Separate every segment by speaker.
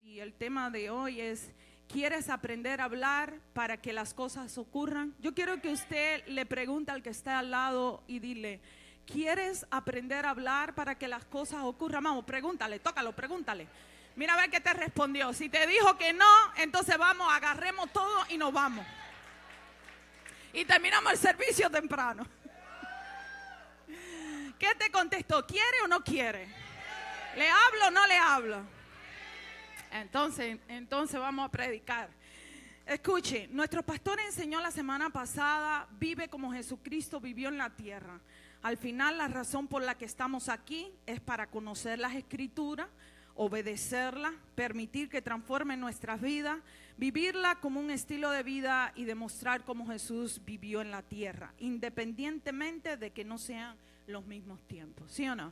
Speaker 1: Y el tema de hoy es: ¿quieres aprender a hablar para que las cosas ocurran? Yo quiero que usted le pregunte al que está al lado y dile: ¿quieres aprender a hablar para que las cosas ocurran? Vamos, pregúntale, tócalo, pregúntale. Mira a ver qué te respondió. Si te dijo que no, entonces vamos, agarremos todo y nos vamos. Y terminamos el servicio temprano. ¿Qué te contestó? ¿Quiere o no quiere? ¿Le hablo o no le hablo? Entonces vamos a predicar. Escuche, nuestro pastor enseñó la semana pasada: vive como Jesucristo vivió en la tierra. Al final, la razón por la que estamos aquí es para conocer las Escrituras, obedecerlas, permitir que transformen nuestras vidas, vivirla como un estilo de vida y demostrar cómo Jesús vivió en la tierra, independientemente de que no sean los mismos tiempos, ¿sí o no?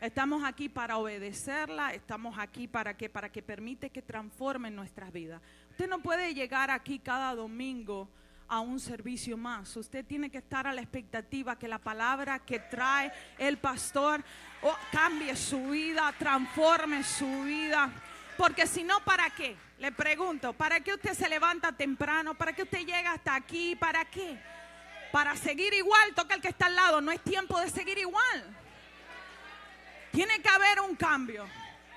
Speaker 1: Estamos aquí para obedecerla, estamos aquí para que permite que transformen nuestras vidas. Usted no puede llegar aquí cada domingo a un servicio más. Usted tiene que estar a la expectativa que la palabra que trae el pastor cambie su vida, transforme su vida. Porque si no, ¿para qué? Le pregunto, ¿para qué usted se levanta temprano? ¿Para qué usted llega hasta aquí? ¿Para qué? Para seguir igual. Toca al que está al lado: no es tiempo de seguir igual. Tiene que haber un cambio.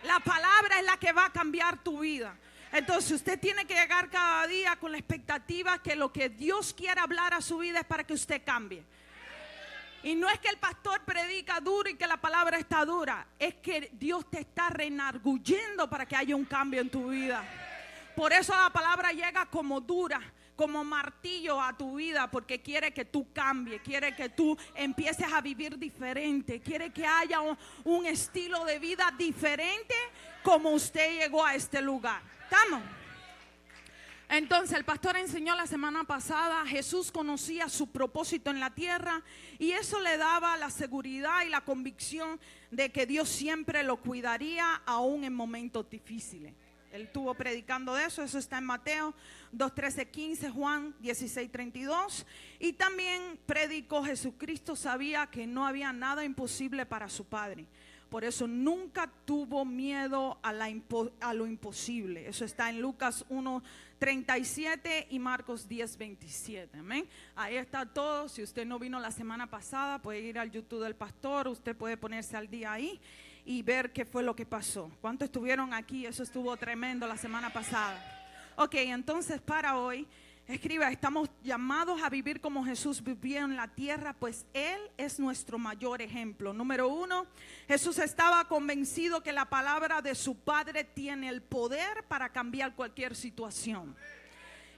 Speaker 1: La palabra es la que va a cambiar tu vida. Entonces usted tiene que llegar cada día con la expectativa que lo que Dios quiere hablar a su vida es para que usted cambie. Y no es que el pastor predica duro y que la palabra está dura. Es que Dios te está reenargullendo para que haya un cambio en tu vida. Por eso la palabra llega como dura, como martillo a tu vida, porque quiere que tú cambies, quiere que tú empieces a vivir diferente, quiere que haya un estilo de vida diferente como usted llegó a este lugar. ¿Estamos? Entonces el pastor enseñó la semana pasada: Jesús conocía su propósito en la tierra y eso le daba la seguridad y la convicción de que Dios siempre lo cuidaría aún en momentos difíciles. Él estuvo predicando de eso está en Mateo 2:13-15, Juan 16:32. Y también predicó: Jesucristo sabía que no había nada imposible para su Padre. Por eso nunca tuvo miedo a lo imposible. Eso está en Lucas 1:37 y Marcos 10:27. Amén. Ahí está todo. Si usted no vino la semana pasada, puede ir al YouTube del pastor. Usted puede ponerse al día ahí y ver qué fue lo que pasó. ¿Cuántos estuvieron aquí? Eso estuvo tremendo la semana pasada. Ok, entonces para hoy, escriba: estamos llamados a vivir como Jesús vivió en la tierra, pues Él es nuestro mayor ejemplo. Número 1, Jesús estaba convencido que la palabra de su Padre tiene el poder para cambiar cualquier situación.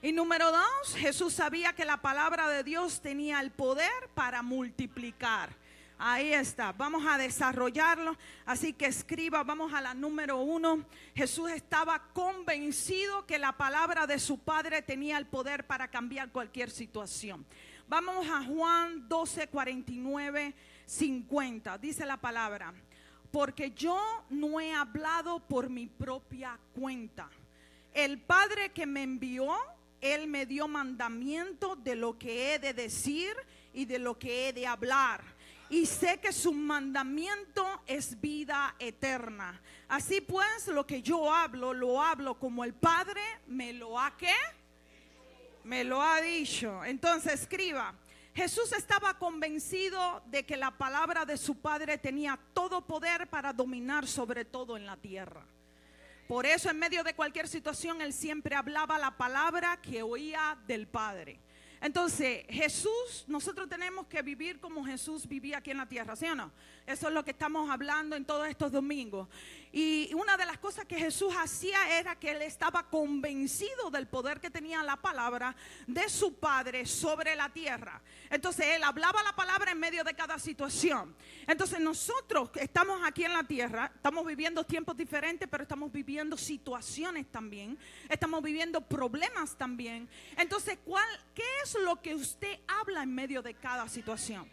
Speaker 1: Y número 2, Jesús sabía que la palabra de Dios tenía el poder para multiplicar. Ahí está, vamos a desarrollarlo, así que escriba, vamos a la número 1. Jesús estaba convencido que la palabra de su Padre tenía el poder para cambiar cualquier situación. Vamos a Juan 12:49-50, dice la palabra: porque yo no he hablado por mi propia cuenta. El Padre que me envió, Él me dio mandamiento de lo que he de decir y de lo que he de hablar. Y sé que su mandamiento es vida eterna. Así pues, lo que yo hablo, lo hablo como el Padre me lo ha ¿qué? Me lo ha dicho. Entonces escriba: Jesús estaba convencido de que la palabra de su Padre tenía todo poder para dominar sobre todo en la tierra. Por eso en medio de cualquier situación Él siempre hablaba la palabra que oía del Padre. Entonces Jesús, nosotros tenemos que vivir como Jesús vivía aquí en la tierra, ¿sí o no? Eso es lo que estamos hablando en todos estos domingos. Y una de las cosas que Jesús hacía era que Él estaba convencido del poder que tenía la palabra de su Padre sobre la tierra. Entonces Él hablaba la palabra en medio de cada situación. Entonces nosotros estamos aquí en la tierra, estamos viviendo tiempos diferentes, pero estamos viviendo situaciones también, estamos viviendo problemas también. Entonces, ¿qué es lo que usted habla en medio de cada situación?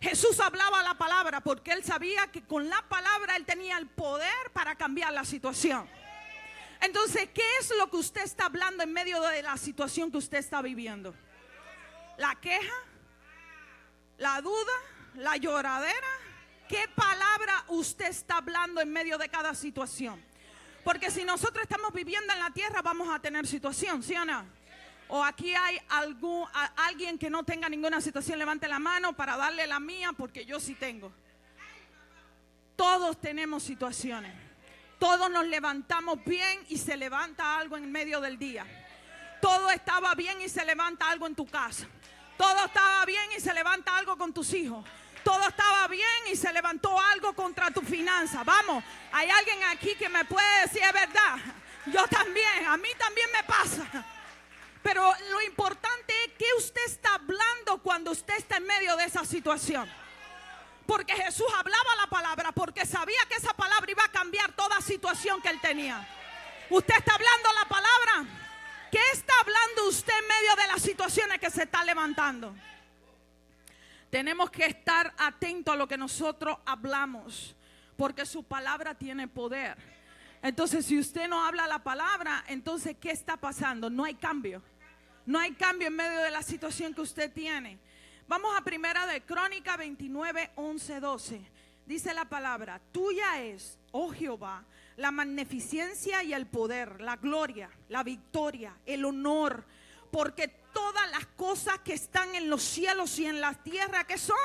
Speaker 1: Jesús hablaba la palabra porque Él sabía que con la palabra Él tenía el poder para cambiar la situación. Entonces, ¿qué es lo que usted está hablando en medio de la situación que usted está viviendo? ¿La queja? ¿La duda? ¿La lloradera? ¿Qué palabra usted está hablando en medio de cada situación? Porque si nosotros estamos viviendo en la tierra, vamos a tener situación, ¿sí o no? O aquí hay alguien que no tenga ninguna situación, levante la mano para darle la mía, porque yo sí tengo. Todos tenemos situaciones. Todos nos levantamos bien y se levanta algo en medio del día. Todo estaba bien y se levanta algo en tu casa. Todo estaba bien y se levanta algo con tus hijos. Todo estaba bien y se levantó algo contra tu finanza. Vamos, hay alguien aquí que me puede decir es verdad. Yo también, a mí también me pasa. Pero lo importante es que usted está hablando cuando usted está en medio de esa situación. Porque Jesús hablaba la palabra, porque sabía que esa palabra iba a cambiar toda situación que él tenía. Usted está hablando la palabra. ¿Qué está hablando usted en medio de las situaciones que se está levantando? Tenemos que estar atentos a lo que nosotros hablamos, porque su palabra tiene poder. Entonces, si usted no habla la palabra, entonces, ¿qué está pasando? No hay cambio. No hay cambio en medio de la situación que usted tiene. Vamos a Primera de Crónica 29, 11, 12. Dice la palabra: tuya es, oh Jehová, la magnificencia y el poder, la gloria, la victoria, el honor, porque todas las cosas que están en los cielos y en la tierra, que son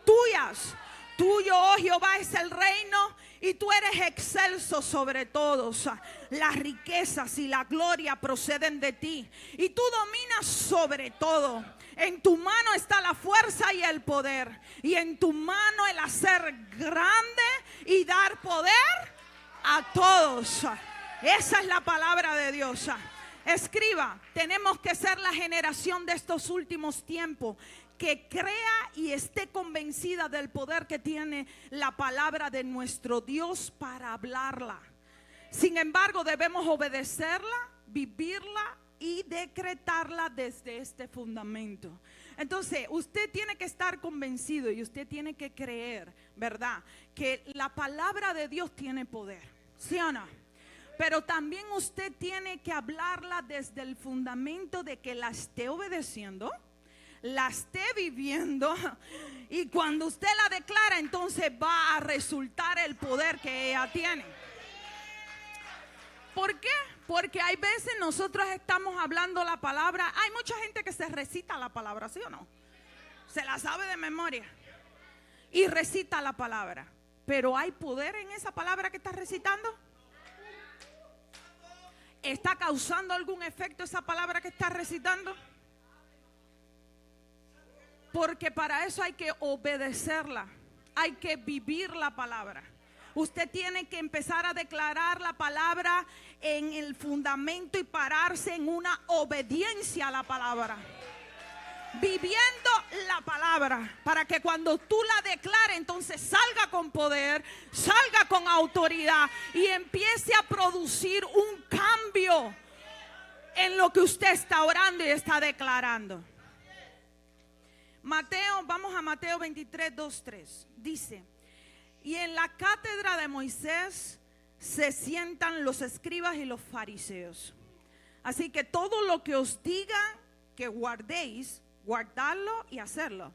Speaker 1: tuyas. Tuyo, oh Jehová, es el reino y tú eres excelso sobre todos. Las riquezas y la gloria proceden de ti y tú dominas sobre todo. En tu mano está la fuerza y el poder, y en tu mano el hacer grande y dar poder a todos. Esa es la palabra de Dios. Escriba: tenemos que ser la generación de estos últimos tiempos que crea y esté convencida del poder que tiene la palabra de nuestro Dios para hablarla. Sin embargo, debemos obedecerla, vivirla y decretarla desde este fundamento. Entonces, usted tiene que estar convencido y usted tiene que creer, ¿verdad?, que la palabra de Dios tiene poder, ¿sí o no? Pero también usted tiene que hablarla desde el fundamento de que la esté obedeciendo, la esté viviendo, y cuando usted la declara, entonces va a resultar el poder que ella tiene. ¿Por qué? Porque hay veces nosotros estamos hablando la palabra. Hay mucha gente que se recita la palabra, ¿sí o no? Se la sabe de memoria y recita la palabra. Pero ¿hay poder en esa palabra que está recitando? ¿Está causando algún efecto esa palabra que está recitando? Porque para eso hay que obedecerla, hay que vivir la palabra. Usted tiene que empezar a declarar la palabra en el fundamento y pararse en una obediencia a la palabra, viviendo la palabra, para que cuando tú la declares, entonces salga con poder, salga con autoridad y empiece a producir un cambio en lo que usted está orando y está declarando. Vamos a Mateo 23, 2, 3. Dice: y en la cátedra de Moisés se sientan los escribas y los fariseos. Así que todo lo que os diga que guardéis, guardadlo y hacerlo.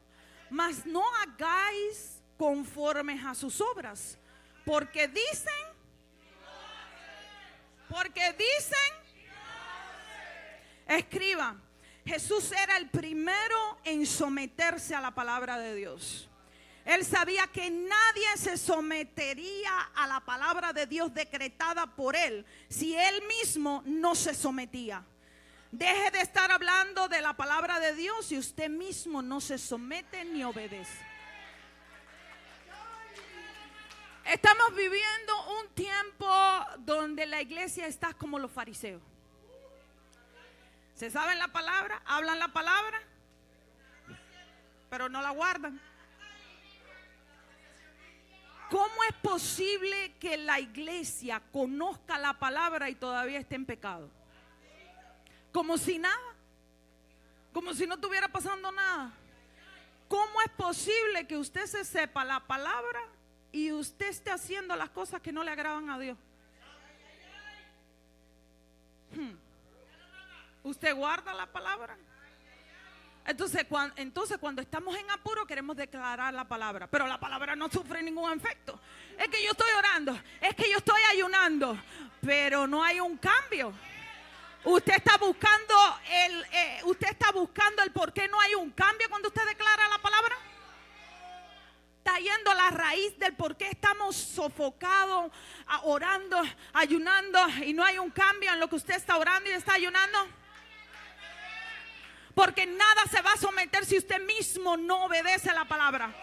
Speaker 1: Mas no hagáis conformes a sus obras, porque dicen, escriba. Jesús era el primero en someterse a la palabra de Dios. Él sabía que nadie se sometería a la palabra de Dios decretada por él si él mismo no se sometía. Deje de estar hablando de la palabra de Dios si usted mismo no se somete ni obedece. Estamos viviendo un tiempo donde la iglesia está como los fariseos. Se saben la palabra, hablan la palabra, pero no la guardan. ¿Cómo es posible que la iglesia conozca la palabra y todavía esté en pecado? Como si nada, como si no estuviera pasando nada. ¿Cómo es posible que usted se sepa la palabra y usted esté haciendo las cosas que no le agradan a Dios? ¿Usted guarda la palabra? Entonces cuando estamos en apuro queremos declarar la palabra, pero la palabra no sufre ningún efecto. es que yo estoy orando, es que yo estoy ayunando, pero no hay un cambio. Usted está buscando el por qué no hay un cambio cuando usted declara la palabra. Está yendo a la raíz del por qué estamos sofocados, orando, ayunando y no hay un cambio en lo que usted está orando y está ayunando. Porque nada se va a someter si usted mismo no obedece a la palabra.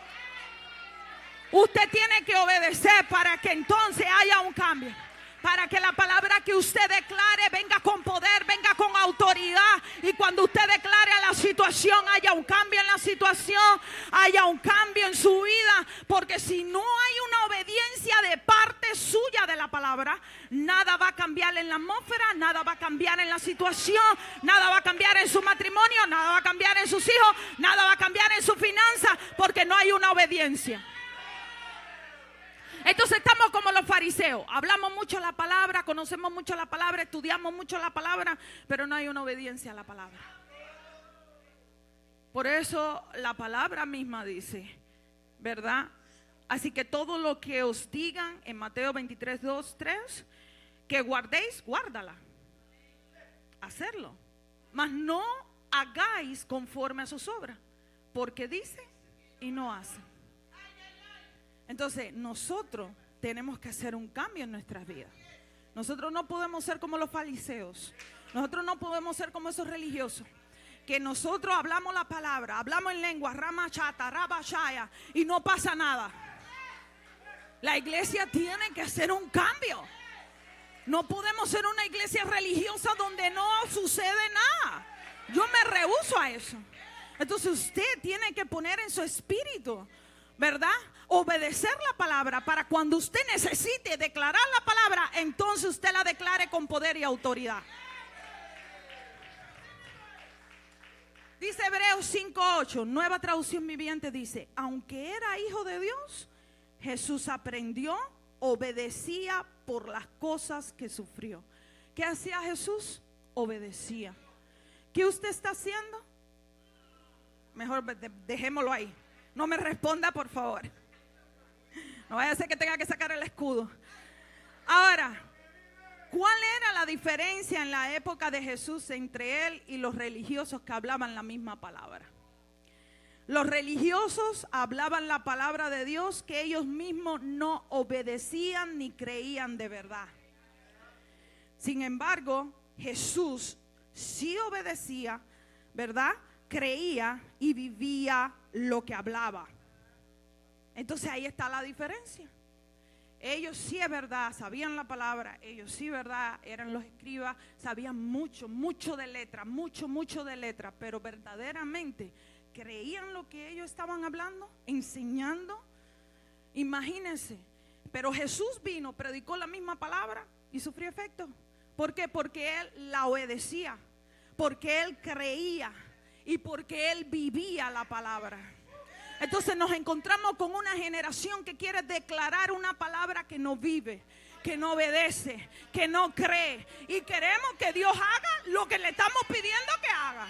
Speaker 1: Usted tiene que obedecer para que entonces haya un cambio. Para que la palabra que usted declare venga con poder, venga con autoridad. Y cuando usted declare a la situación, haya un cambio en la situación, haya un cambio en su vida. Porque si no hay una obediencia de parte suya de la palabra, nada va a cambiar en la atmósfera, nada va a cambiar en la situación, nada va a cambiar en su matrimonio, nada va a cambiar en sus hijos, nada va a cambiar en su finanza, porque no hay una obediencia. Entonces estamos como los fariseos, hablamos mucho la palabra, conocemos mucho la palabra, estudiamos mucho la palabra, pero no hay una obediencia a la palabra. Por eso la palabra misma dice, ¿verdad? Así que todo lo que os digan en Mateo 23, 2, 3, que guardéis, guárdala, hacerlo, mas no hagáis conforme a sus obras, porque dice y no hace. Entonces nosotros tenemos que hacer un cambio en nuestras vidas. Nosotros no podemos ser como los fariseos. Nosotros no podemos ser como esos religiosos. Que nosotros hablamos la palabra, hablamos en lengua, ramachata, rabashaya, y no pasa nada. La iglesia tiene que hacer un cambio. No podemos ser una iglesia religiosa donde no sucede nada. Yo me rehúso a eso. Entonces usted tiene que poner en su espíritu, ¿verdad? Obedecer la palabra para cuando usted necesite declarar la palabra, entonces usted la declare con poder y autoridad. Dice Hebreos 5:8, nueva traducción viviente, dice: aunque era hijo de Dios, Jesús aprendió, obedecía por las cosas que sufrió. ¿Qué hacía Jesús? Obedecía. ¿Qué usted está haciendo? Mejor dejémoslo ahí. No me responda, por favor. No vaya a ser que tenga que sacar el escudo. Ahora, ¿cuál era la diferencia en la época de Jesús entre él y los religiosos que hablaban la misma palabra? Los religiosos hablaban la palabra de Dios que ellos mismos no obedecían ni creían de verdad. Sin embargo, Jesús sí obedecía, ¿verdad? Creía y vivía lo que hablaba. Entonces ahí está la diferencia. Ellos sí es verdad, sabían la palabra, ellos sí verdad, eran los escribas, sabían mucho de letra, mucho de letra, pero verdaderamente creían lo que ellos estaban hablando, enseñando. Imagínense, pero Jesús vino, predicó la misma palabra y sufrió efecto. ¿Por qué? Porque él la obedecía, porque él creía y porque él vivía la palabra. Entonces nos encontramos con una generación que quiere declarar una palabra que no vive, que no obedece, que no cree. Y queremos que Dios haga lo que le estamos pidiendo que haga.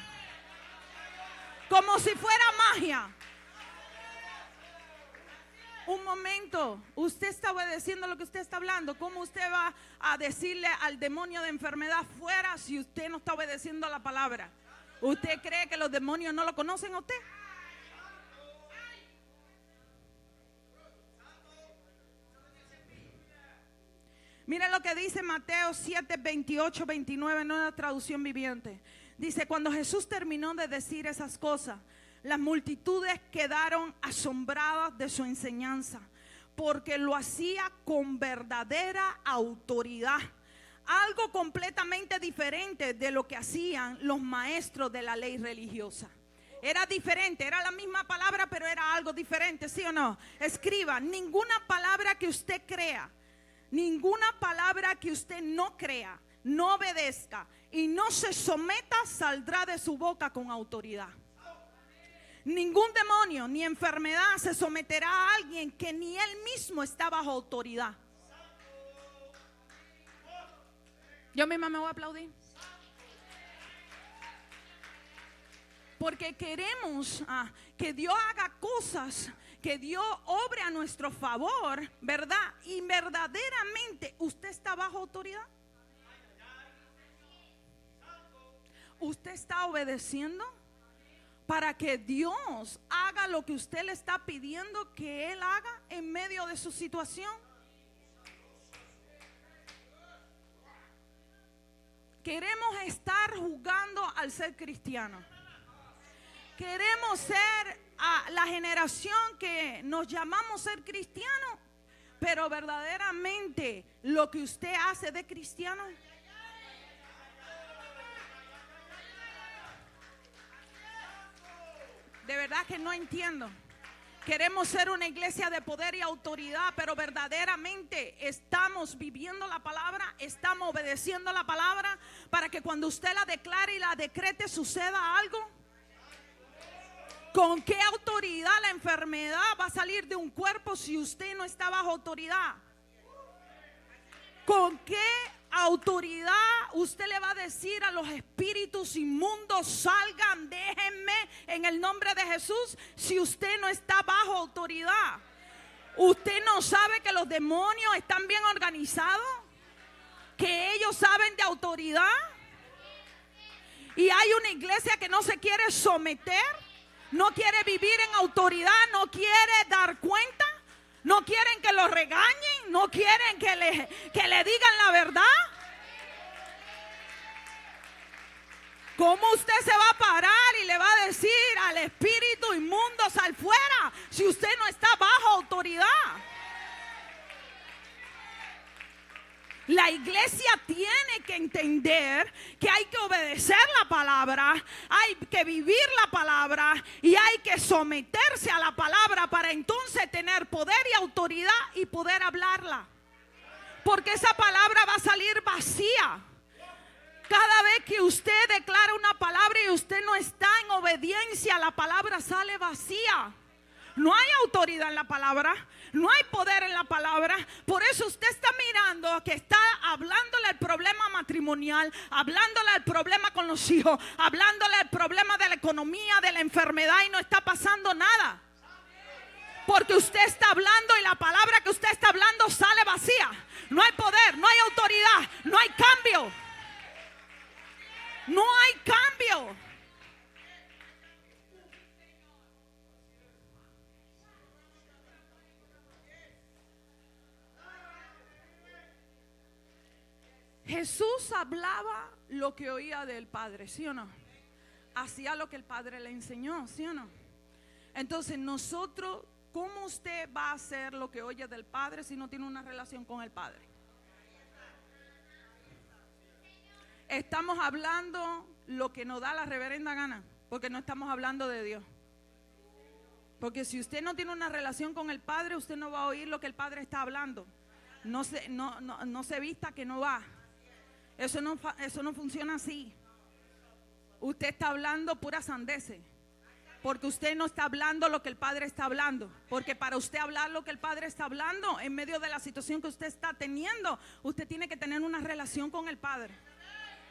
Speaker 1: Como si fuera magia. Un momento, usted está obedeciendo lo que usted está hablando. ¿Cómo usted va a decirle al demonio de enfermedad fuera si usted no está obedeciendo a la palabra? ¿Usted cree que los demonios no lo conocen a usted? Mira lo que dice Mateo 7, 28, 29 en una traducción viviente. Dice: cuando Jesús terminó de decir esas cosas, las multitudes quedaron asombradas de su enseñanza, porque lo hacía con verdadera autoridad. Algo completamente diferente de lo que hacían los maestros de la ley religiosa. Era diferente, era la misma palabra, pero era algo diferente, ¿sí o no? Escriba: ninguna palabra que usted crea, ninguna palabra que usted no crea, no obedezca y no se someta, saldrá de su boca con autoridad. Ningún demonio ni enfermedad se someterá a alguien que ni él mismo está bajo autoridad. Yo misma me voy a aplaudir. Porque queremos que Dios haga cosas que Dios obre a nuestro favor, ¿verdad? Y verdaderamente usted está bajo autoridad. ¿Usted está obedeciendo para que Dios haga lo que usted le está pidiendo que Él haga en medio de su situación? Queremos estar jugando al ser cristiano. Queremos ser la generación que nos llamamos ser cristianos, pero verdaderamente lo que usted hace de cristiano. De verdad que no entiendo. Queremos ser una iglesia de poder y autoridad, pero verdaderamente estamos viviendo la palabra, estamos obedeciendo la palabra para que cuando usted la declare y la decrete suceda algo. ¿Con qué autoridad la enfermedad va a salir de un cuerpo si usted no está bajo autoridad? ¿Con qué autoridad usted le va a decir a los espíritus inmundos salgan, déjenme en el nombre de Jesús, si usted no está bajo autoridad? ¿Usted no sabe que los demonios están bien organizados? ¿Que ellos saben de autoridad? Y hay una iglesia que no se quiere someter, no quiere vivir en autoridad, no quiere dar cuenta. No quieren que lo regañen, no quieren que le digan la verdad. ¿Cómo usted se va a parar y le va a decir al espíritu inmundo sal fuera si usted no está bajo autoridad? La iglesia tiene que entender que hay que obedecer la palabra, hay que vivir la palabra y hay que someterse a la palabra para entonces tener poder y autoridad y poder hablarla. Porque esa palabra va a salir vacía. Cada vez que usted declara una palabra y usted no está en obediencia, la palabra sale vacía. No hay autoridad en la palabra, no hay poder en la palabra. Por eso usted está mirando que está hablándole el problema matrimonial, hablándole el problema con los hijos, hablándole el problema de la economía, de la enfermedad, y no está pasando nada. Porque usted está hablando y la palabra que usted está hablando sale vacía. No hay poder, no hay autoridad, no hay cambio. No hay cambio. Jesús hablaba lo que oía del Padre, ¿sí o no? Hacía lo que el Padre le enseñó, ¿sí o no? Entonces nosotros, ¿cómo usted va a hacer lo que oye del Padre si no tiene una relación con el Padre? Estamos hablando lo que nos da la reverenda gana, porque no estamos hablando de Dios. Porque si usted no tiene una relación con el Padre, usted no va a oír lo que el Padre está hablando. No se vista que no va. Eso no funciona así. Usted está hablando pura sandeces, porque usted no está hablando lo que el Padre está hablando. Porque para usted hablar lo que el Padre está hablando, en medio de la situación que usted está teniendo, usted tiene que tener una relación con el Padre.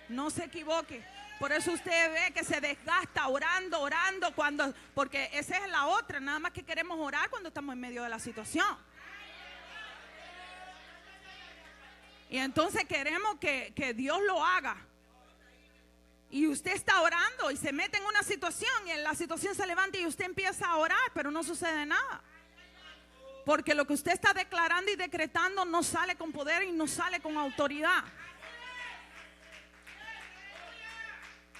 Speaker 1: No se equivoque. Por eso usted ve que se desgasta orando, porque esa es la otra. Nada más que queremos orar cuando estamos en medio de la situación. Y entonces queremos que Dios lo haga. Y usted está orando y se mete en una situación y en la situación se levanta y usted empieza a orar, pero no sucede nada. Porque lo que usted está declarando y decretando no sale con poder y no sale con autoridad.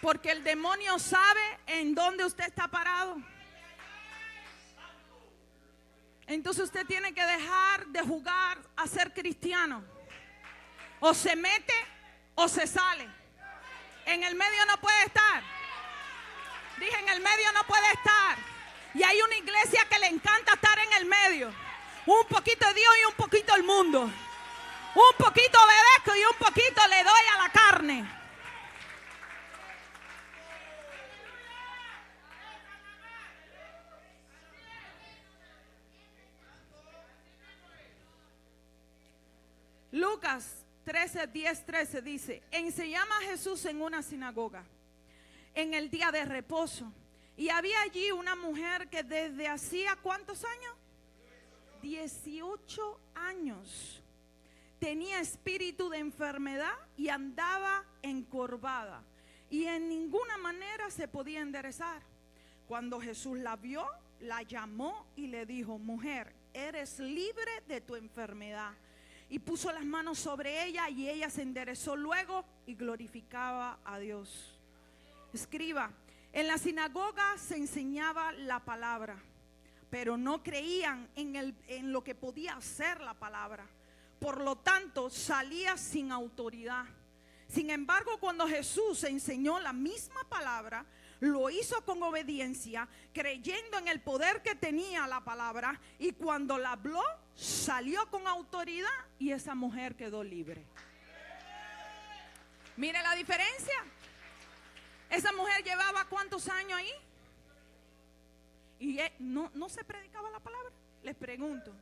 Speaker 1: Porque el demonio sabe en dónde usted está parado. Entonces usted tiene que dejar de jugar a ser cristiano. O se mete o se sale. En el medio no puede estar. Dije, en el medio no puede estar. Y hay una iglesia que le encanta estar en el medio. Un poquito de Dios y un poquito del mundo. Un poquito obedezco y un poquito le doy a la carne. Lucas 10:13 dice: enseñaba a Jesús en una sinagoga en el día de reposo, y había allí una mujer que desde hacía ¿cuántos años? 18 años. Tenía espíritu de enfermedad y andaba encorvada, y en ninguna manera se podía enderezar. Cuando Jesús la vio, la llamó y le dijo: mujer, eres libre de tu enfermedad. Y puso las manos sobre ella, y ella se enderezó luego y glorificaba a Dios. Escriba: en la sinagoga se enseñaba la palabra, pero no creían en lo que podía hacer la palabra. Por lo tanto, salía sin autoridad. Sin embargo, cuando Jesús enseñó la misma palabra, lo hizo con obediencia, creyendo en el poder que tenía la palabra, y cuando la habló, salió con autoridad, y esa mujer quedó libre. Mire la diferencia. Esa mujer llevaba ¿cuántos años ahí? Y no se predicaba la palabra. Les pregunto,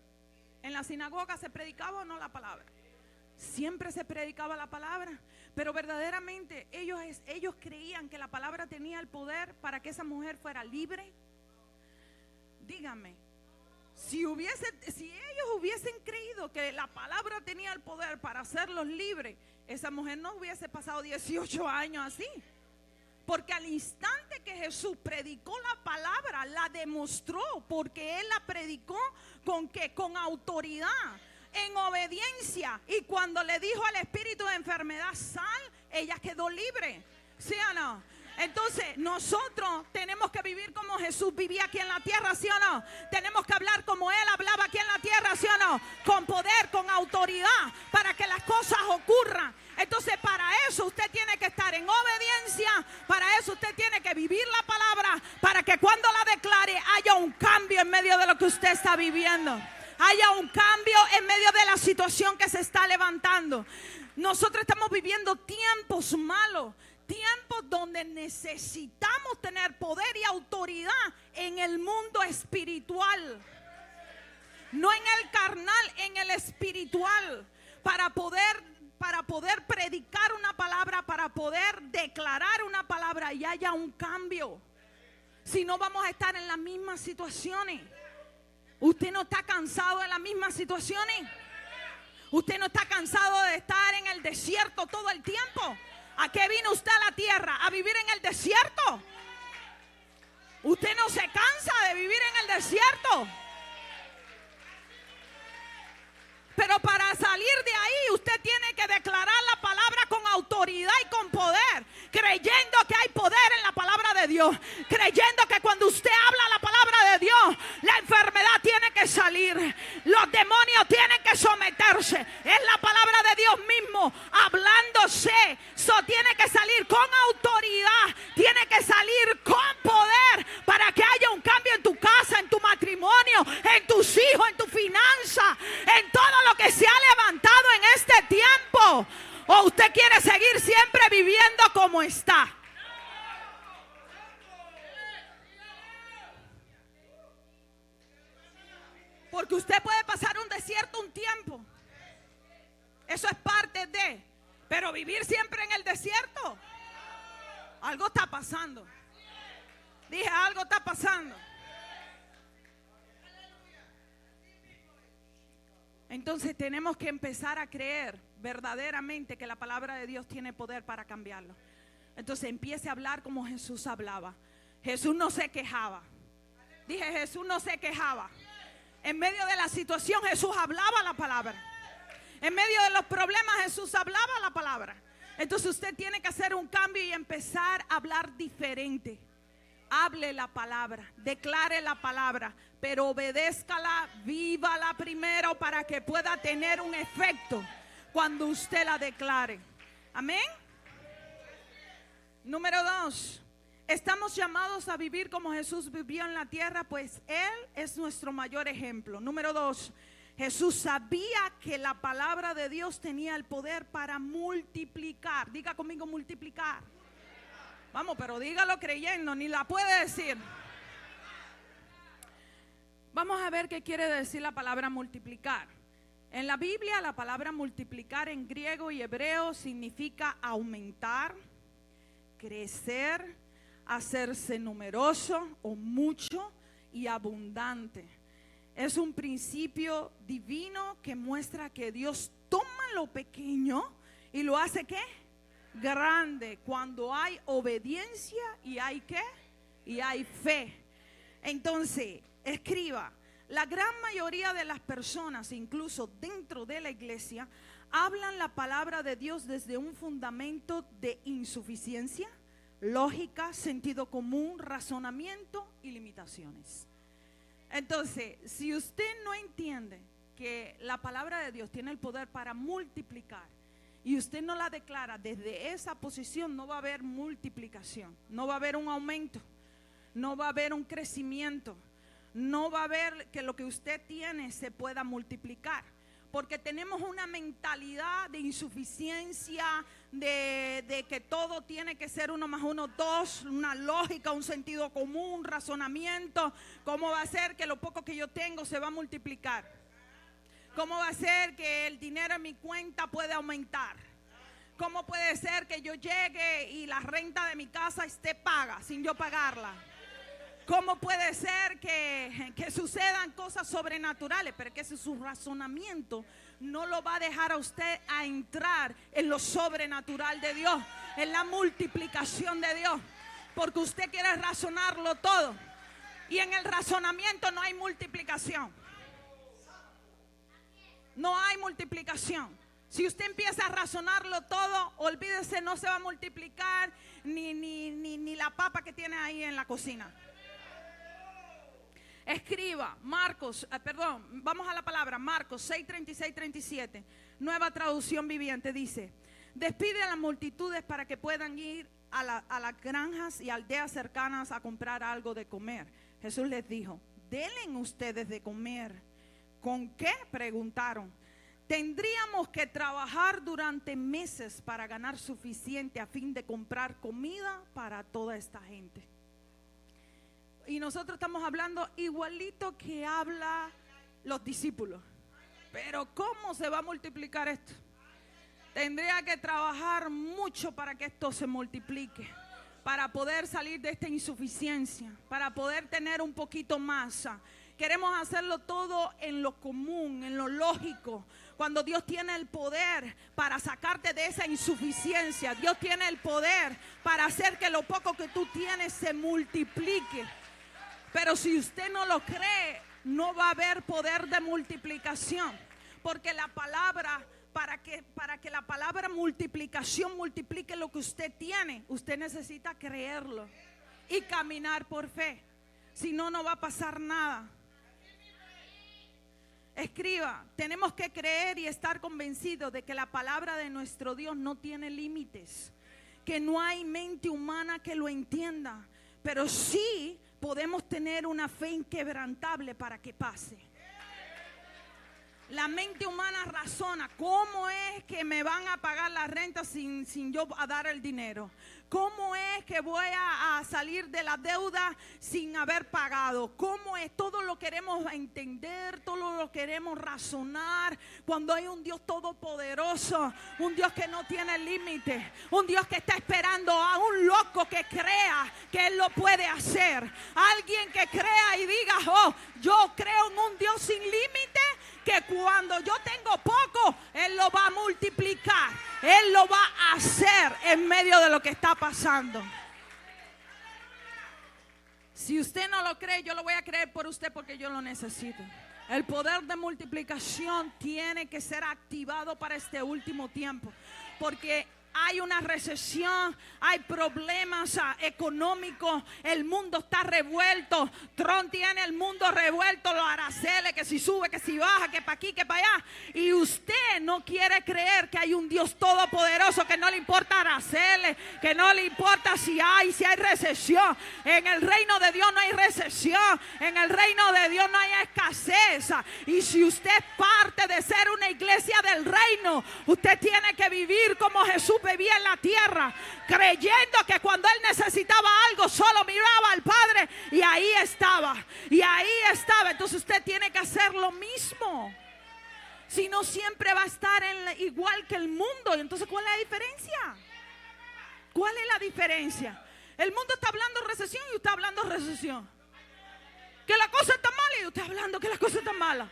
Speaker 1: ¿en la sinagoga se predicaba o no la palabra? Siempre se predicaba la palabra, pero verdaderamente ellos creían que la palabra tenía el poder para que esa mujer fuera libre. Díganme, si ellos hubiesen creído que la palabra tenía el poder para hacerlos libres, esa mujer no hubiese pasado 18 años así. Porque al instante que Jesús predicó la palabra, la demostró, porque Él la predicó ¿con qué? Con autoridad, en obediencia. Y cuando le dijo al espíritu de enfermedad: sal, ella quedó libre. ¿Sí o no? Entonces nosotros tenemos que vivir como Jesús vivía aquí en la tierra, ¿sí o no? Tenemos que hablar como Él hablaba aquí en la tierra, ¿sí o no? Con poder, con autoridad, para que las cosas ocurran. Entonces para eso usted tiene que estar en obediencia, para eso usted tiene que vivir la palabra, para que cuando la declare haya un cambio en medio de lo que usted está viviendo, haya un cambio en medio de la situación que se está levantando. Nosotros estamos viviendo tiempos malos, tiempos donde necesitamos tener poder y autoridad en el mundo espiritual, no en el carnal, en el espiritual, para poder predicar una palabra, para poder declarar una palabra y haya un cambio. Si no, vamos a estar en las mismas situaciones. ¿Usted no está cansado de las mismas situaciones? ¿Usted no está cansado de estar en el desierto todo el tiempo? ¿A qué vino usted a la tierra? ¿A vivir en el desierto? ¿Usted no se cansa de vivir en el desierto? Pero para salir de ahí usted tiene que declarar la palabra con autoridad y con poder, creyendo que hay poder en la palabra de Dios, creyendo que cuando usted habla la palabra de Dios, la enfermedad tiene que salir, los demonios tienen que someterse. Es la palabra de Dios mismo hablándose. Eso tiene que salir con autoridad, tiene que salir con poder, para que haya un cambio en tu casa, en tu matrimonio, en tus hijos, en tu finanza, en todo lo que se ha levantado en este tiempo. ¿O usted quiere seguir siempre viviendo como está? Porque usted puede pasar un desierto un tiempo, eso es parte de, pero vivir siempre en el desierto, algo está pasando. Dije, algo está pasando. Entonces tenemos que empezar a creer verdaderamente que la palabra de Dios tiene poder para cambiarlo. Entonces empiece a hablar como Jesús hablaba. Jesús no se quejaba. Dije, Jesús no se quejaba. En medio de la situación Jesús hablaba la palabra. En medio de los problemas Jesús hablaba la palabra. Entonces usted tiene que hacer un cambio y empezar a hablar diferente. Hable la palabra, declare la palabra, pero obedézcala, vívala primero para que pueda tener un efecto cuando usted la declare. Amén. Número 2, estamos llamados a vivir como Jesús vivió en la tierra, pues Él es nuestro mayor ejemplo. Número 2, Jesús sabía que la palabra de Dios tenía el poder para multiplicar. Diga conmigo, multiplicar. Vamos, pero dígalo creyendo, ni la puede decir. Vamos a ver qué quiere decir la palabra multiplicar. En la Biblia la palabra multiplicar en griego y hebreo significa aumentar, crecer, hacerse numeroso o mucho y abundante. Es un principio divino que muestra que Dios toma lo pequeño y lo hace ¿qué? Grande. Cuando hay obediencia y hay ¿qué? Y hay fe. Entonces, escriba, la gran mayoría de las personas, incluso dentro de la iglesia, hablan la palabra de Dios desde un fundamento de insuficiencia, lógica, sentido común, razonamiento y limitaciones. Entonces, si usted no entiende que la palabra de Dios tiene el poder para multiplicar y usted no la declara desde esa posición, no va a haber multiplicación, no va a haber un aumento, no va a haber un crecimiento, no va a haber que lo que usted tiene se pueda multiplicar. Porque tenemos una mentalidad de insuficiencia, de que todo tiene que ser 1 más 1, 2, una lógica, un sentido común, un razonamiento. ¿Cómo va a ser que lo poco que yo tengo se va a multiplicar? ¿Cómo va a ser que el dinero en mi cuenta puede aumentar? ¿Cómo puede ser que yo llegue y la renta de mi casa esté paga sin yo pagarla? ¿Cómo puede ser que sucedan cosas sobrenaturales? Pero es que su razonamiento no lo va a dejar a usted a entrar en lo sobrenatural de Dios, en la multiplicación de Dios, porque usted quiere razonarlo todo y en el razonamiento no hay multiplicación. No hay multiplicación. Si usted empieza a razonarlo todo, olvídese, no se va a multiplicar ni la papa que tiene ahí en la cocina. Escriba, vamos a la palabra, Marcos 6, 36, 37, nueva traducción viviente, dice: despide a las multitudes para que puedan ir a las granjas y aldeas cercanas a comprar algo de comer. Jesús les dijo: denle ustedes de comer. ¿Con qué? Preguntaron. Tendríamos que trabajar durante meses para ganar suficiente a fin de comprar comida para toda esta gente. Y nosotros estamos hablando igualito que habla los discípulos. Pero ¿cómo se va a multiplicar esto? Tendría que trabajar mucho para que esto se multiplique, para poder salir de esta insuficiencia, para poder tener un poquito más. Queremos hacerlo todo en lo común, en lo lógico, cuando Dios tiene el poder para sacarte de esa insuficiencia. Dios tiene el poder para hacer que lo poco que tú tienes se multiplique. Pero si usted no lo cree, no va a haber poder de multiplicación. Porque la palabra, para que la palabra multiplicación multiplique lo que usted tiene, usted necesita creerlo y caminar por fe. Si no, no va a pasar nada. Escriba, tenemos que creer y estar convencidos de que la palabra de nuestro Dios no tiene límites, que no hay mente humana que lo entienda, pero sí podemos tener una fe inquebrantable para que pase. La mente humana razona: ¿cómo es que me van a pagar la renta sin yo a dar el dinero? ¿Cómo es que voy a salir de la deuda sin haber pagado? ¿Cómo es? Todo lo queremos entender, todo lo queremos razonar, cuando hay un Dios todopoderoso, un Dios que no tiene límite, un Dios que está esperando a un loco que crea que Él lo puede hacer. Alguien que crea y diga: oh, yo creo en un Dios sin límite, que cuando yo tengo poco, Él lo va a multiplicar. Él lo va a hacer en medio de lo que está pasando. Si usted no lo cree, yo lo voy a creer por usted, porque yo lo necesito. El poder de multiplicación tiene que ser activado para este último tiempo, porque hay una recesión, hay problemas económicos, el mundo está revuelto. Trump tiene el mundo revuelto, los aranceles, que si sube, que si baja, que para aquí, que para allá. Y usted no quiere creer que hay un Dios todopoderoso, que no le importa aranceles, que no le importa si hay recesión. En el reino de Dios no hay recesión, en el reino de Dios no hay escasez. Y si usted es parte de ser una iglesia del reino, usted tiene que vivir como Jesús vivía en la tierra, creyendo que cuando Él necesitaba algo, solo miraba al Padre y ahí estaba, entonces usted tiene que hacer lo mismo. Si no, siempre va a estar igual que el mundo. Y entonces, ¿cuál es la diferencia? ¿Cuál es la diferencia? El mundo está hablando recesión y usted está hablando recesión. Que la cosa está mal y usted hablando que las cosas están malas.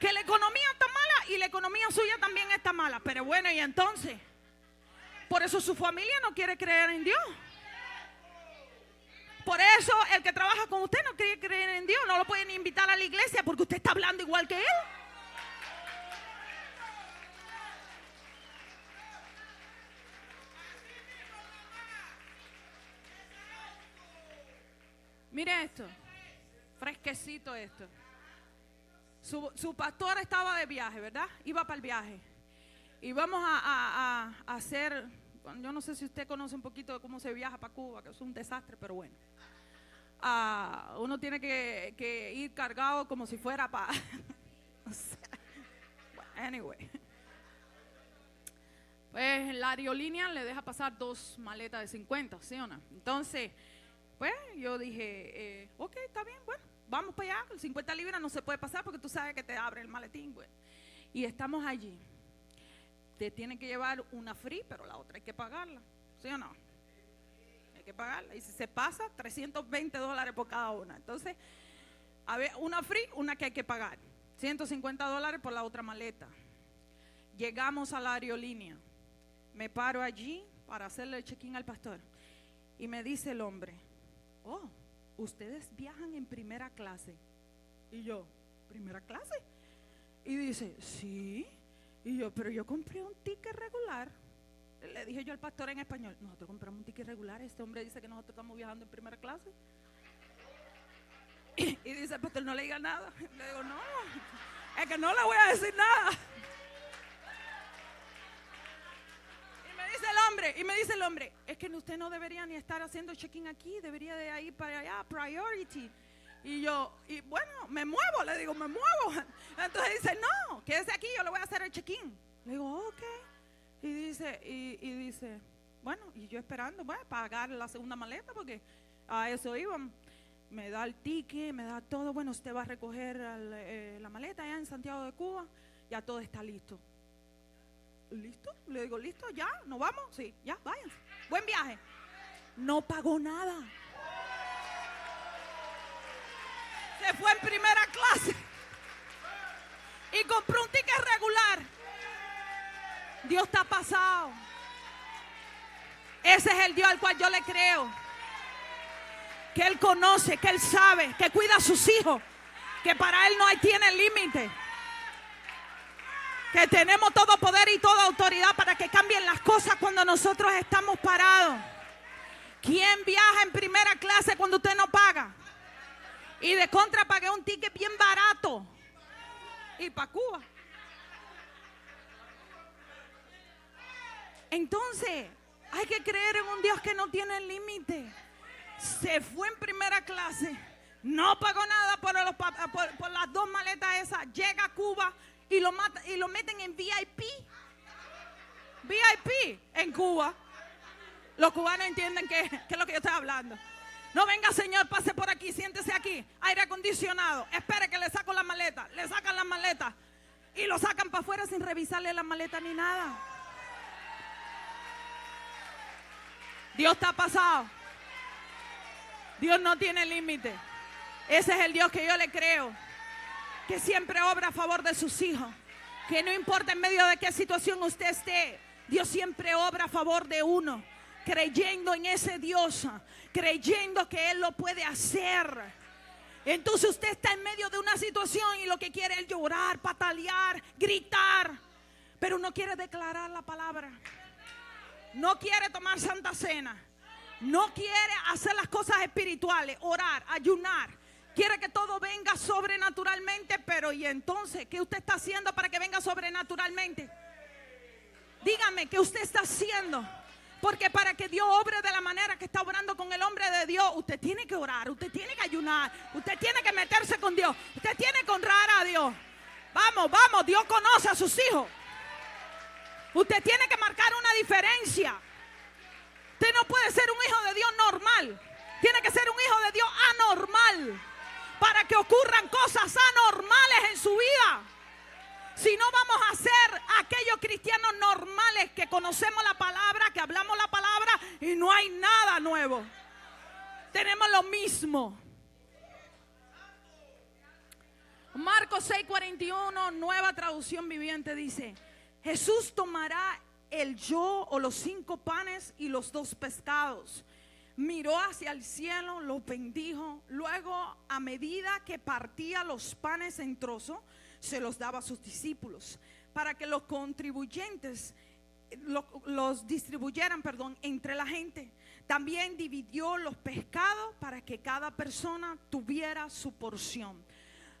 Speaker 1: Que la economía está mala y la economía suya también está mala. Pero bueno, y entonces, por eso su familia no quiere creer en Dios. Por eso el que trabaja con usted no quiere creer en Dios. No lo pueden invitar a la iglesia porque usted está hablando igual que él. Mire esto, fresquecito esto. Su pastor estaba de viaje, ¿verdad? Iba para el viaje. Y vamos a hacer, yo no sé si usted conoce un poquito de cómo se viaja para Cuba, que es un desastre, pero bueno. Uno tiene que ir cargado como si fuera para... o sea, bueno, anyway. Pues la aerolínea le deja pasar 2 maletas de 50, ¿sí o no? Entonces... Pues yo dije, ok, está bien, bueno, vamos para allá. 50 libras no se puede pasar porque tú sabes que te abre el maletín, güey. Y estamos allí. Te tienen que llevar una free, pero la otra hay que pagarla, ¿sí o no? Hay que pagarla. Y si se pasa, $320 por cada una. Entonces, a ver, una free, una que hay que pagar. $150 por la otra maleta. Llegamos a la aerolínea. Me paro allí para hacerle el check-in al pastor. Y me dice el hombre, oh, ustedes viajan en primera clase. Y yo, ¿primera clase? Y dice, sí. Y yo, pero yo compré un ticket regular. Le dije yo al pastor en español, nosotros compramos un ticket regular. Este hombre dice que nosotros estamos viajando en primera clase. Y dice el pastor, no le diga nada. Le digo, no, es que no le voy a decir nada. Y me dice el hombre, es que usted no debería ni estar haciendo check-in aquí, debería de ir para allá, priority. Y yo, y bueno, me muevo, le digo, me muevo. Entonces dice, no, quédese aquí, yo le voy a hacer el check-in. Le digo, ok. Y dice, bueno, y yo esperando, bueno, pagar la segunda maleta porque a eso íbamos. Me da el ticket, me da todo, bueno, usted va a recoger la maleta allá en Santiago de Cuba, ya todo está listo. ¿Listo? Le digo, ¿listo? ¿Ya? ¿Nos vamos? Sí, ya, váyanse. Buen viaje. No pagó nada. Se fue en primera clase y compró un ticket regular. Dios está pasado. Ese es el Dios al cual yo le creo. Que Él conoce, que Él sabe, que cuida a sus hijos, que para Él no tiene límite. Que tenemos todo poder y toda autoridad para que cambien las cosas cuando nosotros estamos parados. ¿Quién viaja en primera clase cuando usted no paga? Y de contra pagué un ticket bien barato. Y para Cuba. Entonces, hay que creer en un Dios que no tiene límite. Se fue en primera clase. No pagó nada por las 2 maletas esas. Llega a Cuba. Y lo meten en VIP. VIP en Cuba. Los cubanos entienden qué es lo que yo estoy hablando. No venga, señor, pase por aquí, siéntese aquí. Aire acondicionado. Espere que le saco la maleta. Le sacan la maleta. Y lo sacan para afuera sin revisarle la maleta ni nada. Dios está pasado. Dios no tiene límite. Ese es el Dios que yo le creo. Que siempre obra a favor de sus hijos. Que no importa en medio de qué situación usted esté, Dios siempre obra a favor de uno. Creyendo en ese Dios, creyendo que Él lo puede hacer. Entonces usted está en medio de una situación y lo que quiere es llorar, patalear, gritar, pero no quiere declarar la palabra. No quiere tomar santa cena. No quiere hacer las cosas espirituales, orar, ayunar. Quiere que todo venga sobrenaturalmente, pero ¿y entonces qué usted está haciendo para que venga sobrenaturalmente? Dígame, ¿qué usted está haciendo? Porque para que Dios obre de la manera que está obrando con el hombre de Dios, usted tiene que orar, usted tiene que ayunar, usted tiene que meterse con Dios, usted tiene que honrar a Dios. Vamos, Dios conoce a sus hijos. Usted tiene que marcar una diferencia. Usted no puede ser un hijo de Dios normal. Tiene que ser un hijo de Dios anormal. Para que ocurran cosas anormales en su vida. Si no, vamos a ser aquellos cristianos normales que conocemos la palabra, que hablamos la palabra y no hay nada nuevo. Tenemos lo mismo. Marcos 6:41, nueva traducción viviente, dice: Jesús tomará el yo o los 5 panes y los 2 pescados. Miró hacia el cielo, los bendijo. Luego, a medida que partía los panes en trozos, se los daba a sus discípulos para que los contribuyentes los distribuyeran, entre la gente. También dividió los pescados para que cada persona tuviera su porción.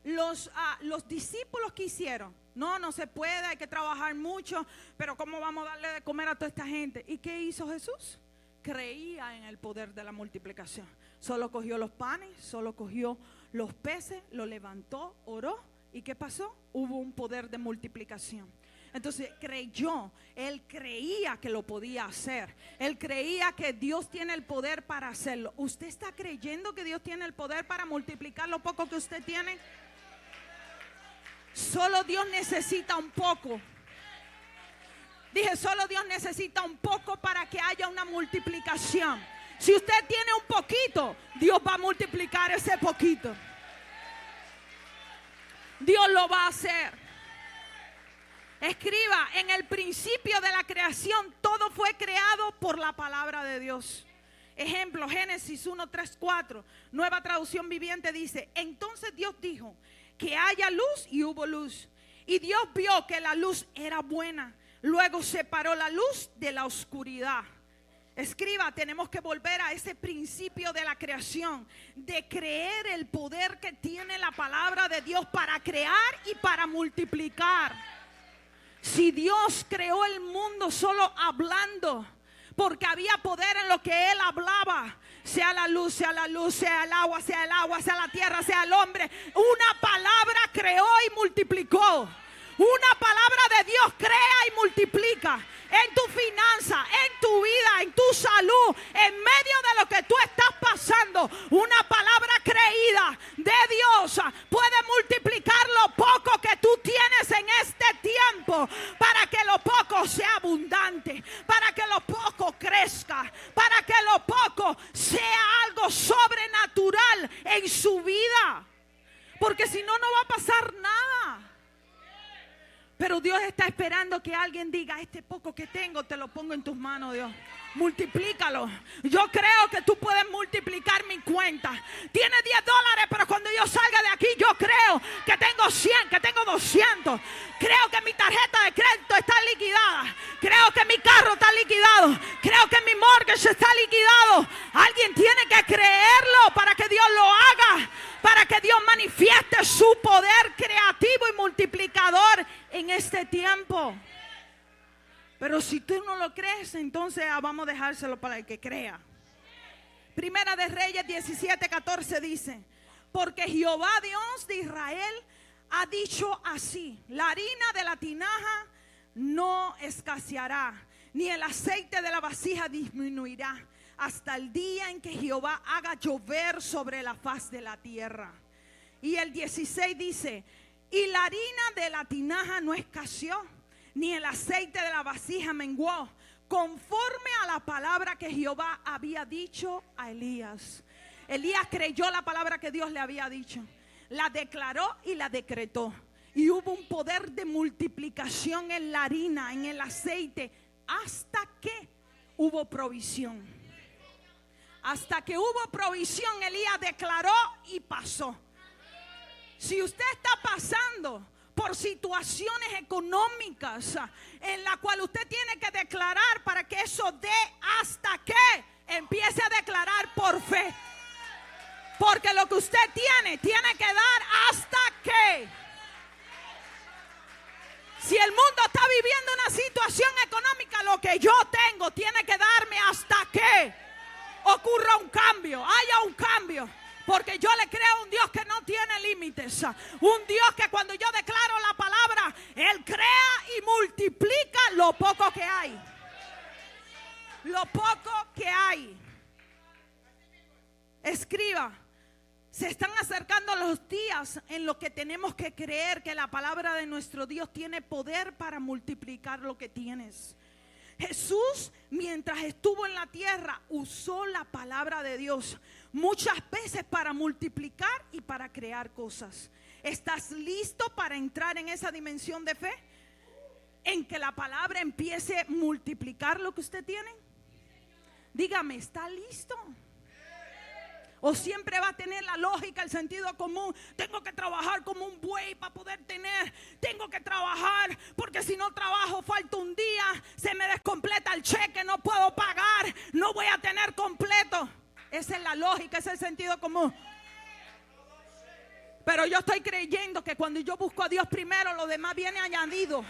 Speaker 1: Los discípulos que hicieron: no se puede, hay que trabajar mucho, pero ¿cómo vamos a darle de comer a toda esta gente? ¿Y qué hizo Jesús? Creía en el poder de la multiplicación. Solo cogió los panes, solo cogió los peces, lo levantó, oró. ¿Y qué pasó? Hubo un poder de multiplicación. Entonces creyó, él creía que lo podía hacer. Él creía que Dios tiene el poder para hacerlo. ¿Usted está creyendo que Dios tiene el poder para multiplicar lo poco que usted tiene? Solo Dios necesita un poco. Dije, solo Dios necesita un poco para que haya una multiplicación. Si usted tiene un poquito, Dios va a multiplicar ese poquito. Dios lo va a hacer. Escriba: en el principio de la creación todo fue creado por la palabra de Dios. Ejemplo, Génesis 1, 3, 4, nueva traducción viviente, dice: entonces Dios dijo que haya luz, y hubo luz. Y Dios vio que la luz era buena. Luego separó la luz de la oscuridad. Escriba: tenemos que volver a ese principio de la creación, de creer el poder que tiene la palabra de Dios para crear y para multiplicar. Si Dios creó el mundo solo hablando, porque había poder en lo que Él hablaba, sea la luz, sea el agua, sea la tierra, sea el hombre, una palabra creó y multiplicó. Una palabra de Dios crea y multiplica. En tu finanza, en tu vida, en tu salud, en medio de lo que tú estás pasando, una palabra creída de Dios puede multiplicar lo poco que tú tienes en este tiempo, para que lo poco sea abundante, para que lo poco crezca, para que lo poco sea algo sobrenatural en su vida. Porque si no, no va a pasar nada. Pero Dios está esperando que alguien diga: este poco que tengo te lo pongo en tus manos, Dios. Multiplícalo. Yo creo que tú puedes multiplicar mi cuenta. Tiene $10, pero cuando yo salga de aquí, yo creo que tengo 100, que tengo 200. Creo que mi tarjeta de crédito está liquidada. Creo que mi carro está liquidado. Creo que mi mortgage está liquidado. Alguien tiene que creerlo para que Dios lo haga, para que Dios manifieste su poder creativo y multiplicador en este tiempo. Pero si tú no lo crees, entonces vamos a dejárselo para el que crea. Primera de Reyes 17:14 dice: porque Jehová Dios de Israel ha dicho así: la harina de la tinaja no escaseará, ni el aceite de la vasija disminuirá, hasta el día en que Jehová haga llover sobre la faz de la tierra. Y el 16 dice: y la harina de la tinaja no escaseó, ni el aceite de la vasija menguó, conforme a la palabra que Jehová había dicho a Elías. Elías creyó la palabra que Dios le había dicho, la declaró y la decretó. Y hubo un poder de multiplicación en la harina, en el aceite, hasta que hubo provisión. Hasta que hubo provisión, Elías declaró y pasó. Si usted está pasando por situaciones económicas en la cual usted tiene que declarar para que eso dé, hasta que empiece a declarar por fe. Porque lo que usted tiene que dar hasta que. Si el mundo está viviendo una situación económica, lo que yo tengo tiene que darme hasta que ocurra un cambio, haya un cambio. Porque yo le creo a un Dios que no tiene límites. Un Dios que cuando yo declaro la palabra, Él crea y multiplica lo poco que hay. Lo poco que hay. Escriba: se están acercando los días en los que tenemos que creer que la palabra de nuestro Dios tiene poder para multiplicar lo que tienes. Jesús, mientras estuvo en la tierra, usó la palabra de Dios muchas veces para multiplicar y para crear cosas. ¿Estás listo para entrar en esa dimensión de fe? En que la palabra empiece a multiplicar lo que usted tiene. Dígame, ¿está listo? O siempre va a tener la lógica, el sentido común. Tengo que trabajar como un buey para poder tener. Tengo que trabajar porque si no trabajo falta un día. Se me descompleta el cheque, no puedo pagar. No voy a tener completo. Esa es la lógica, ese es el sentido común. Pero yo estoy creyendo que cuando yo busco a Dios primero, lo demás viene añadido.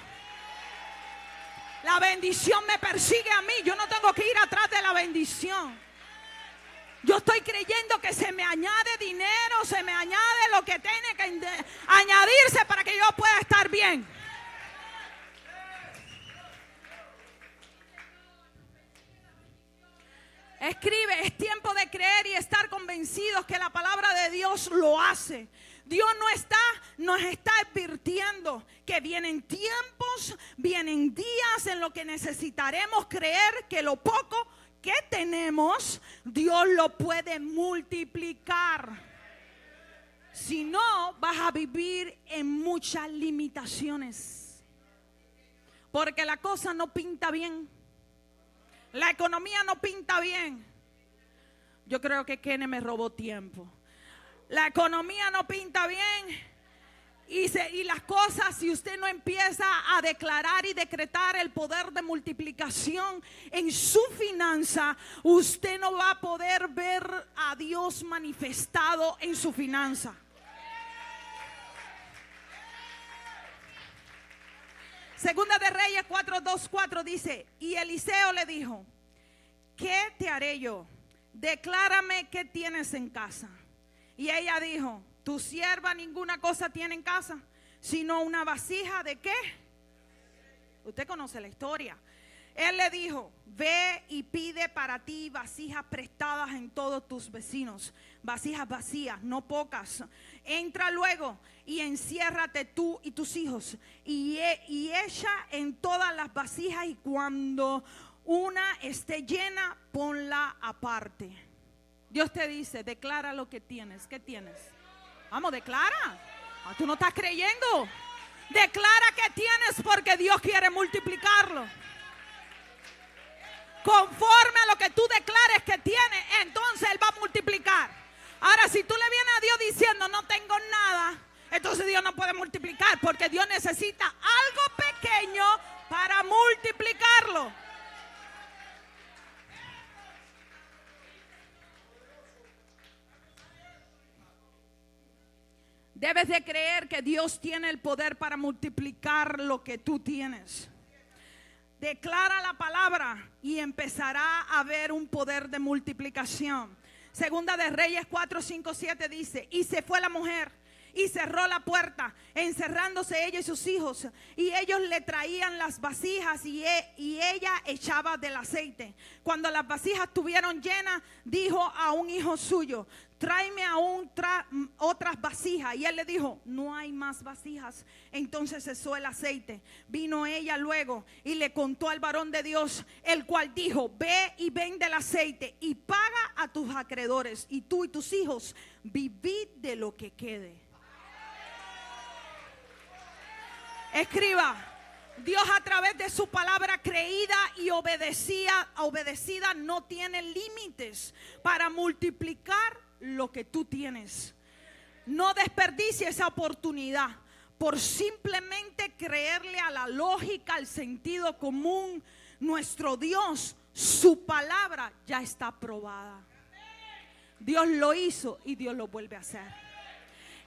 Speaker 1: La bendición me persigue a mí. Yo no tengo que ir atrás de la bendición. Yo estoy creyendo que se me añade dinero, se me añade lo que tiene que añadirse para que yo pueda estar bien. Escribe, es tiempo de creer y estar convencidos que la palabra de Dios lo hace. Dios nos está advirtiendo que vienen tiempos, vienen días en los que necesitaremos creer que lo poco que tenemos, Dios lo puede multiplicar. Si no, vas a vivir en muchas limitaciones. Porque la cosa no pinta bien. La economía no pinta bien. Yo creo que Kenneth me robó tiempo. La economía no pinta bien. Y las cosas, si usted no empieza a declarar y decretar el poder de multiplicación en su finanza, usted no va a poder ver a Dios manifestado en su finanza. Segunda de Reyes 4:2-4 dice: y Eliseo le dijo, ¿qué te haré yo? Declárame qué tienes en casa. Y ella dijo, tu sierva ninguna cosa tiene en casa, sino una vasija de ¿qué? Usted conoce la historia. Él le dijo, ve y pide para ti vasijas prestadas en todos tus vecinos, vasijas vacías, no pocas. Entra luego y enciérrate tú y tus hijos y echa en todas las vasijas, y cuando una esté llena, ponla aparte. Dios te dice, declara lo que tienes. ¿Qué tienes? Vamos, declara. Tú no estás creyendo. Declara que tienes, porque Dios quiere multiplicarlo. Conforme a lo que tú declares que tienes, entonces Él va a multiplicar. Ahora, si tú le vienes a Dios diciendo no tengo nada, entonces Dios no puede multiplicar, porque Dios necesita algo pequeño para multiplicarlo. Debes de creer que Dios tiene el poder para multiplicar lo que tú tienes. Declara la palabra y empezará a haber un poder de multiplicación. Segunda de Reyes 4:5-7 dice: y se fue la mujer y cerró la puerta, encerrándose ella y sus hijos, y ellos le traían las vasijas y ella echaba del aceite. Cuando las vasijas estuvieron llenas, dijo a un hijo suyo: tráeme aún otras vasijas. Y él le dijo: no hay más vasijas. Entonces cesó el aceite. Vino ella luego y le contó al varón de Dios, el cual dijo: ve y vende el aceite y paga a tus acreedores, y tú y tus hijos vivid de lo que quede. Escriba: Dios, a través de su palabra creída y obedecida, no tiene límites para multiplicar lo que tú tienes. No desperdicie esa oportunidad por simplemente creerle a la lógica, al sentido común. Nuestro Dios, su palabra ya está aprobada. Dios lo hizo y Dios lo vuelve a hacer.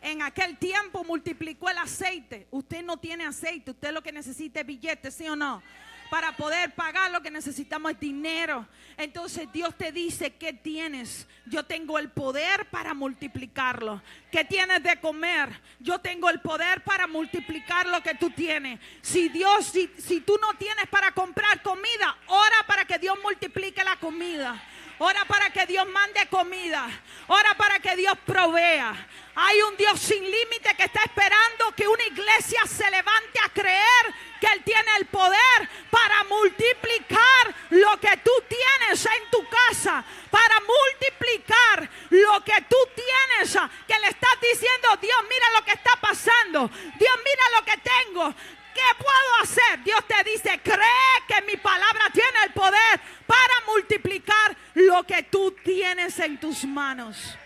Speaker 1: En aquel tiempo multiplicó el aceite. Usted no tiene aceite, usted lo que necesita es billetes, ¿sí o no? Para poder pagar lo que necesitamos es dinero. Entonces Dios te dice: ¿qué tienes? Yo tengo el poder para multiplicarlo. ¿Qué tienes de comer? Yo tengo el poder para multiplicar lo que tú tienes. Si tú no tienes para comprar comida, ora para que Dios multiplique la comida. Ora para que Dios mande comida. Ora para que Dios provea. Hay un Dios sin límite que está esperando que una iglesia se levante a creer que Él tiene el poder para multiplicar lo que tú tienes en tu casa, para multiplicar lo que tú tienes, que le estás diciendo, Dios, mira lo que está pasando, Dios, mira lo que tengo, ¿qué puedo hacer? Dios te dice, cree que mi palabra tiene el poder para multiplicar lo que tú tienes en tus manos.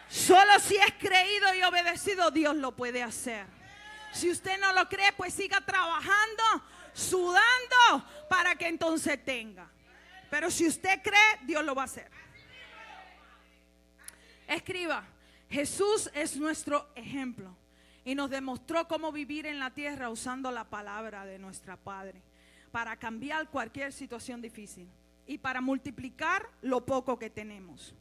Speaker 1: Solo si es creído y obedecido, Dios lo puede hacer. Si usted no lo cree, pues siga trabajando, sudando, para que entonces tenga. Pero si usted cree, Dios lo va a hacer. Escriba, Jesús es nuestro ejemplo y nos demostró cómo vivir en la tierra usando la palabra de nuestro Padre para cambiar cualquier situación difícil y para multiplicar lo poco que tenemos.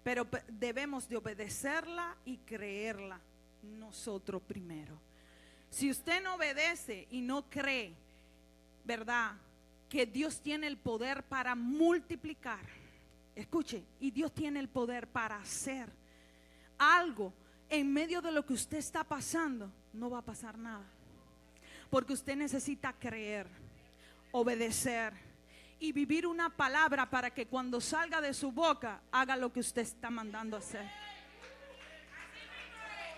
Speaker 1: Pero debemos de obedecerla y creerla nosotros primero. Si usted no obedece y no cree, ¿verdad?, que Dios tiene el poder para multiplicar, escuche, y Dios tiene el poder para hacer algo en medio de lo que usted está pasando, no va a pasar nada. Porque usted necesita creer, obedecer y vivir una palabra para que cuando salga de su boca haga lo que usted está mandando hacer.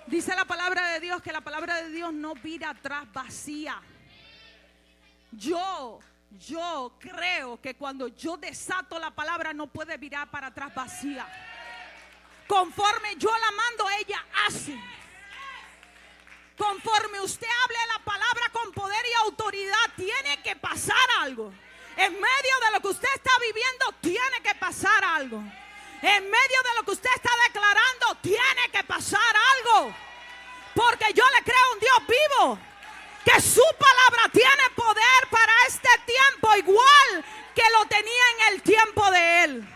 Speaker 1: Dice la palabra de Dios que la palabra de Dios no vira atrás vacía. Yo creo que cuando yo desato la palabra no puede virar para atrás vacía. Conforme yo la mando, ella hace. Conforme usted hable la palabra con poder y autoridad, tiene que pasar algo. En medio de lo que usted está viviendo, tiene que pasar algo. En medio de lo que usted está declarando, tiene que pasar algo. Porque yo le creo a un Dios vivo, que su palabra tiene poder para este tiempo, igual que lo tenía en el tiempo de Él.